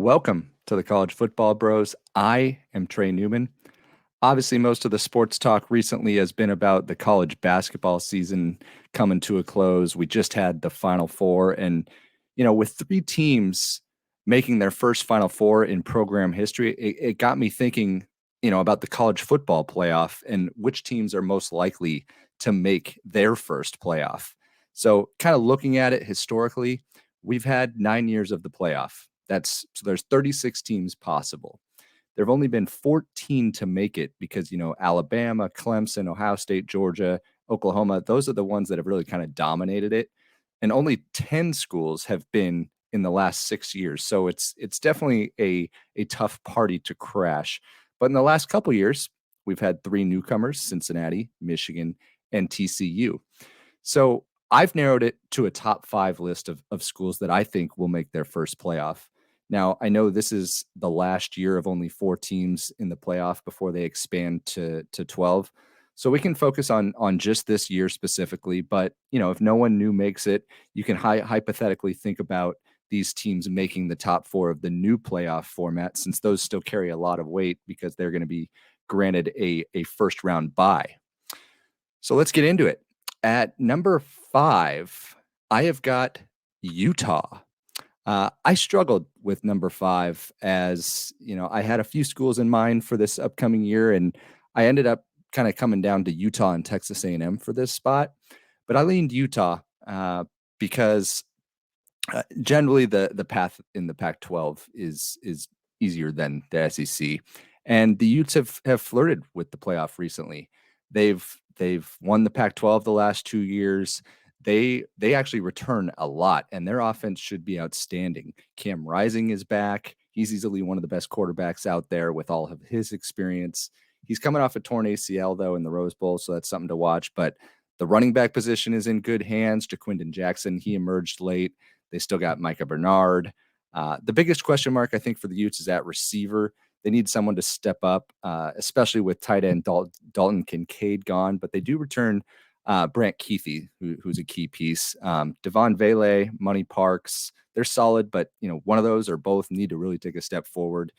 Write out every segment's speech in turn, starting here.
Welcome to the College Football Bros. I am Trey Newman. Obviously, most of the sports talk recently has been about the college basketball season coming to a close. We just had the Final Four, and with three teams making their first Final Four in program history, it got me thinking, about the college football playoff and which teams are most likely to make their first playoff. So, kind of looking at it historically, we've had 9 years of the playoff. So there's 36 teams possible. There have only been 14 to make it because, Alabama, Clemson, Ohio State, Georgia, Oklahoma, those are the ones that have really kind of dominated it. And only 10 schools have been in the last 6 years. So it's definitely a tough party to crash. But in the last couple of years, we've had three newcomers, Cincinnati, Michigan, and TCU. So I've narrowed it to a top 5 list of schools that I think will make their first playoff. Now, I know this is the last year of only 4 teams in the playoff before they expand to 12. So we can focus on just this year specifically. But, if no one new makes it, you can hypothetically think about these teams making the top 4 of the new playoff format, since those still carry a lot of weight because they're going to be granted a first round bye. So let's get into it. At number 5, I have got Utah. I struggled with number 5 as, I had a few schools in mind for this upcoming year, and I ended up kind of coming down to Utah and Texas A&M for this spot. But I leaned Utah because generally the path in the Pac-12 is easier than the SEC. And the Utes have flirted with the playoff recently. They've won the Pac-12 the last 2 years. They actually return a lot, and their offense should be outstanding. Cam Rising is back. He's easily one of the best quarterbacks out there with all of his experience. He's coming off a torn ACL, though, in the Rose Bowl, so that's something to watch. But the running back position is in good hands. Jaquindon Jackson, he emerged late. They still got Micah Bernard. The biggest question mark, I think, for the Utes is at receiver. They need someone to step up, especially with tight end Dalton Kincaid gone. But they do return Brant Keithy, who's a key piece. Devon Vele, Money Parks, they're solid, but one of those or both need to really take a step forward.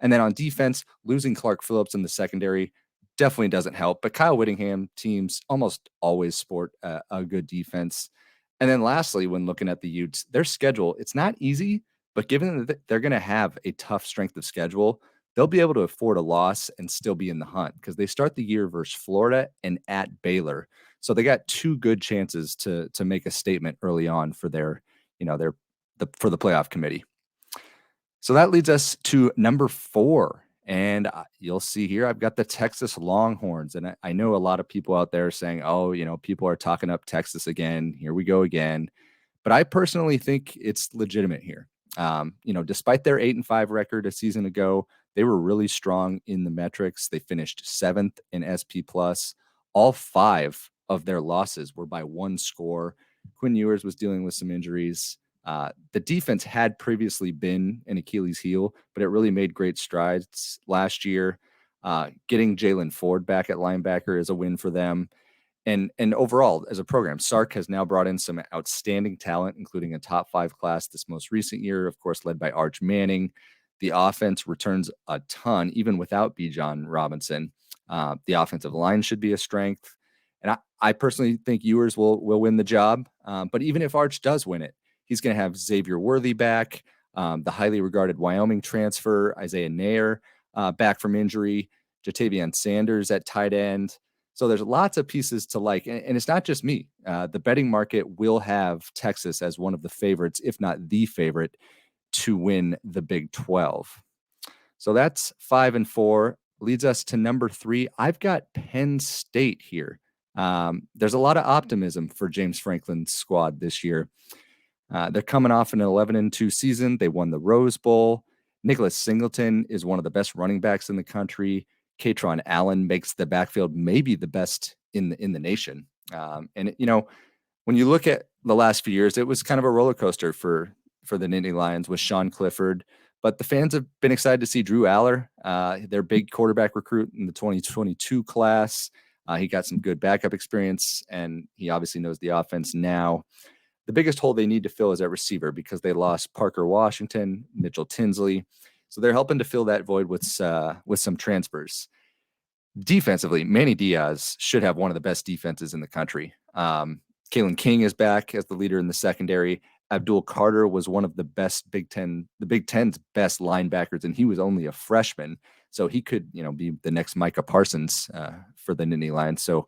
And then on defense, losing Clark Phillips in the secondary definitely doesn't help. But Kyle Whittingham teams almost always sport a good defense. And then lastly, when looking at the Utes, their schedule, it's not easy, but given that they're going to have a tough strength of schedule, they'll be able to afford a loss and still be in the hunt because they start the year versus Florida and at Baylor. So they got 2 good chances to make a statement early on for for the playoff committee. So that leads us to number 4. And you'll see here, I've got the Texas Longhorns. And I know a lot of people out there saying, oh, people are talking up Texas again. Here we go again. But I personally think it's legitimate here. Despite their 8-5 record a season ago, they were really strong in the metrics. They finished 7th in SP+. All 5 of their losses were by 1 score. Quinn Ewers was dealing with some injuries. The defense had previously been an Achilles heel, but it really made great strides last year. Getting Jalen Ford back at linebacker is a win for them. And overall, as a program, Sark has now brought in some outstanding talent, including a top 5 class this most recent year, of course, led by Arch Manning. The offense returns a ton, even without Bijan Robinson. The offensive line should be a strength. And I personally think Ewers will win the job. But even if Arch does win it, he's going to have Xavier Worthy back, the highly regarded Wyoming transfer, Isaiah Nair, back from injury, Jatavian Sanders at tight end. So there's lots of pieces to like. And it's not just me. The betting market will have Texas as one of the favorites, if not the favorite, to win the Big 12. So that's 5 and 4. Leads us to number 3. I've got Penn State here. There's a lot of optimism for James Franklin's squad this year. They're coming off an 11-2 season. They won the Rose Bowl. Nicholas Singleton is one of the best running backs in the country. Katron Allen makes the backfield maybe the best in the nation. When you look at the last few years, it was kind of a roller coaster for the Nittany Lions with Sean Clifford. But the fans have been excited to see Drew Aller, their big quarterback recruit in the 2022 class. He got some good backup experience, and he obviously knows the offense now. The biggest hole they need to fill is at receiver because they lost Parker Washington, Mitchell Tinsley. So they're helping to fill that void with some transfers. Defensively, Manny Diaz should have one of the best defenses in the country. Kalen King is back as the leader in the secondary. Abdul Carter was one of the Big Ten's best linebackers, and he was only a freshman. So he could, be the next Micah Parsons for the Nittany Lions. So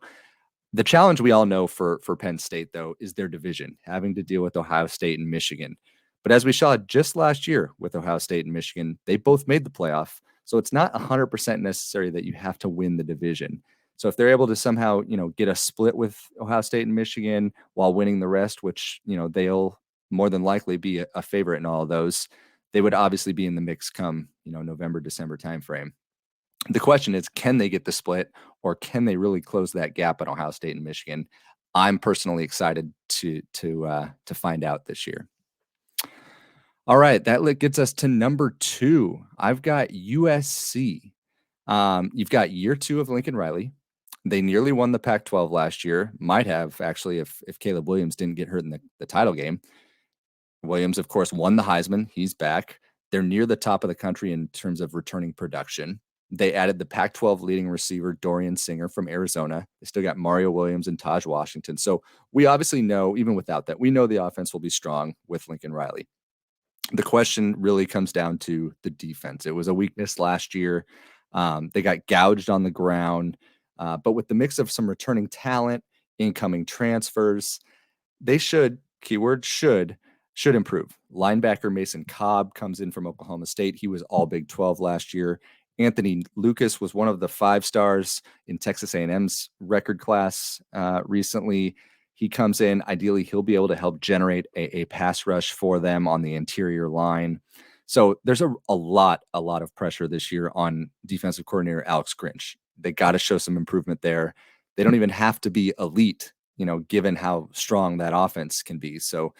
the challenge we all know for Penn State, though, is their division, having to deal with Ohio State and Michigan. But as we saw just last year with Ohio State and Michigan, they both made the playoff. So it's not 100% necessary that you have to win the division. So if they're able to somehow, get a split with Ohio State and Michigan while winning the rest, which, they'll more than likely be a favorite in all of those, they would obviously be in the mix come, November, December timeframe. The question is, can they get the split, or can they really close that gap on Ohio State and Michigan? I'm personally excited to find out this year. All right, that gets us to number 2. I've got USC. You've got year 2 of Lincoln Riley. They nearly won the Pac-12 last year. Might have actually if Caleb Williams didn't get hurt in the title game. Williams, of course, won the Heisman. He's back. They're near the top of the country in terms of returning production. They added the Pac-12 leading receiver, Dorian Singer from Arizona. They still got Mario Williams and Taj Washington. So we obviously know, even without that, we know the offense will be strong with Lincoln Riley. The question really comes down to the defense. It was a weakness last year. They got gouged on the ground. But with the mix of some returning talent, incoming transfers, they should, keyword should improve. Linebacker Mason Cobb comes in from Oklahoma State. He was all Big 12 last year. Anthony Lucas was one of the 5 stars in Texas A&M's record class recently. He comes in. Ideally, he'll be able to help generate a pass rush for them on the interior line. So there's a lot of pressure this year on defensive coordinator Alex Grinch. They got to show some improvement there. They don't even have to be elite, given how strong that offense can be. So,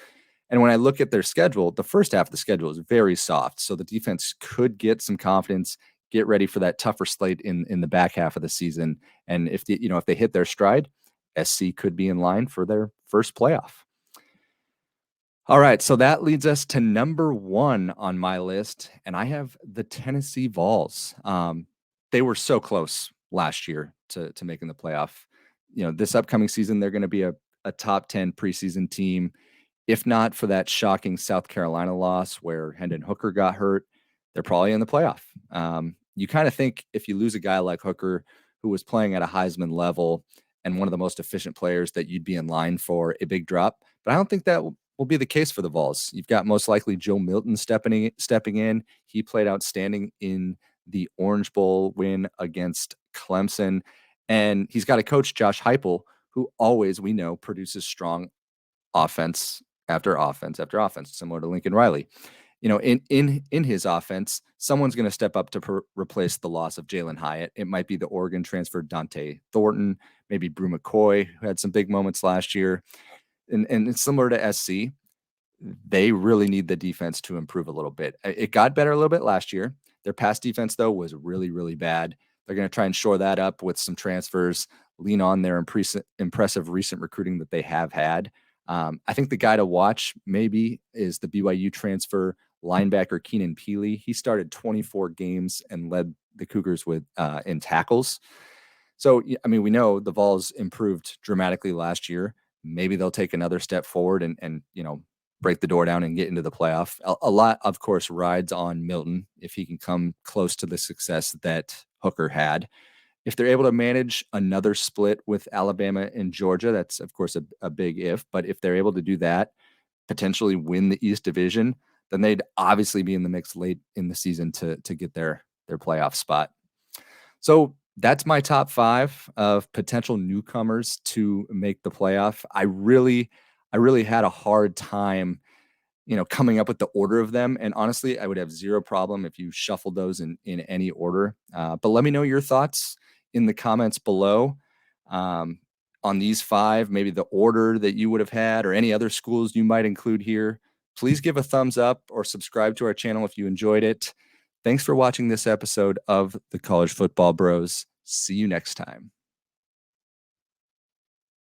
and when I look at their schedule, the first half of the schedule is very soft. So the defense could get some confidence, get ready for that tougher slate in the back half of the season. And if they hit their stride, SC could be in line for their first playoff. All right, so that leads us to number 1 on my list, and I have the Tennessee Vols. They were so close last year to making the playoff. This upcoming season, they're going to be a top 10 preseason team. If not for that shocking South Carolina loss where Hendon Hooker got hurt, they're probably in the playoff. You kind of think if you lose a guy like Hooker, who was playing at a Heisman level and one of the most efficient players, that you'd be in line for a big drop. But I don't think that will be the case for the Vols. You've got most likely Joe Milton stepping in. He played outstanding in the Orange Bowl win against Clemson. And he's got a coach, Josh Heupel, who always, we know, produces strong offense after offense after offense, similar to Lincoln Riley. In his offense, someone's going to step up to replace the loss of Jalen Hyatt. It might be the Oregon transfer Dante Thornton, maybe Brew McCoy, who had some big moments last year. And it's similar to SC. They really need the defense to improve a little bit. It got better a little bit last year. Their pass defense, though, was really, really bad. They're going to try and shore that up with some transfers, lean on their impressive recent recruiting that they have had. I think the guy to watch maybe is the BYU transfer linebacker Keenan Peely. He started 24 games and led the Cougars in tackles. So, we know the Vols improved dramatically last year. Maybe they'll take another step forward and break the door down and get into the playoff. A lot, of course, rides on Milton if he can come close to the success that Hooker had. If they're able to manage another split with Alabama and Georgia, that's, of course, a big if. But if they're able to do that, potentially win the East Division, then they'd obviously be in the mix late in the season to get their playoff spot. So that's my top 5 of potential newcomers to make the playoff. I really had a hard time, coming up with the order of them. And honestly, I would have zero problem if you shuffled those in any order. But let me know your thoughts in the comments below on these 5, maybe the order that you would have had or any other schools you might include here. Please give a thumbs up or subscribe to our channel if you enjoyed it. Thanks for watching this episode of the College Football Bros. See you next time.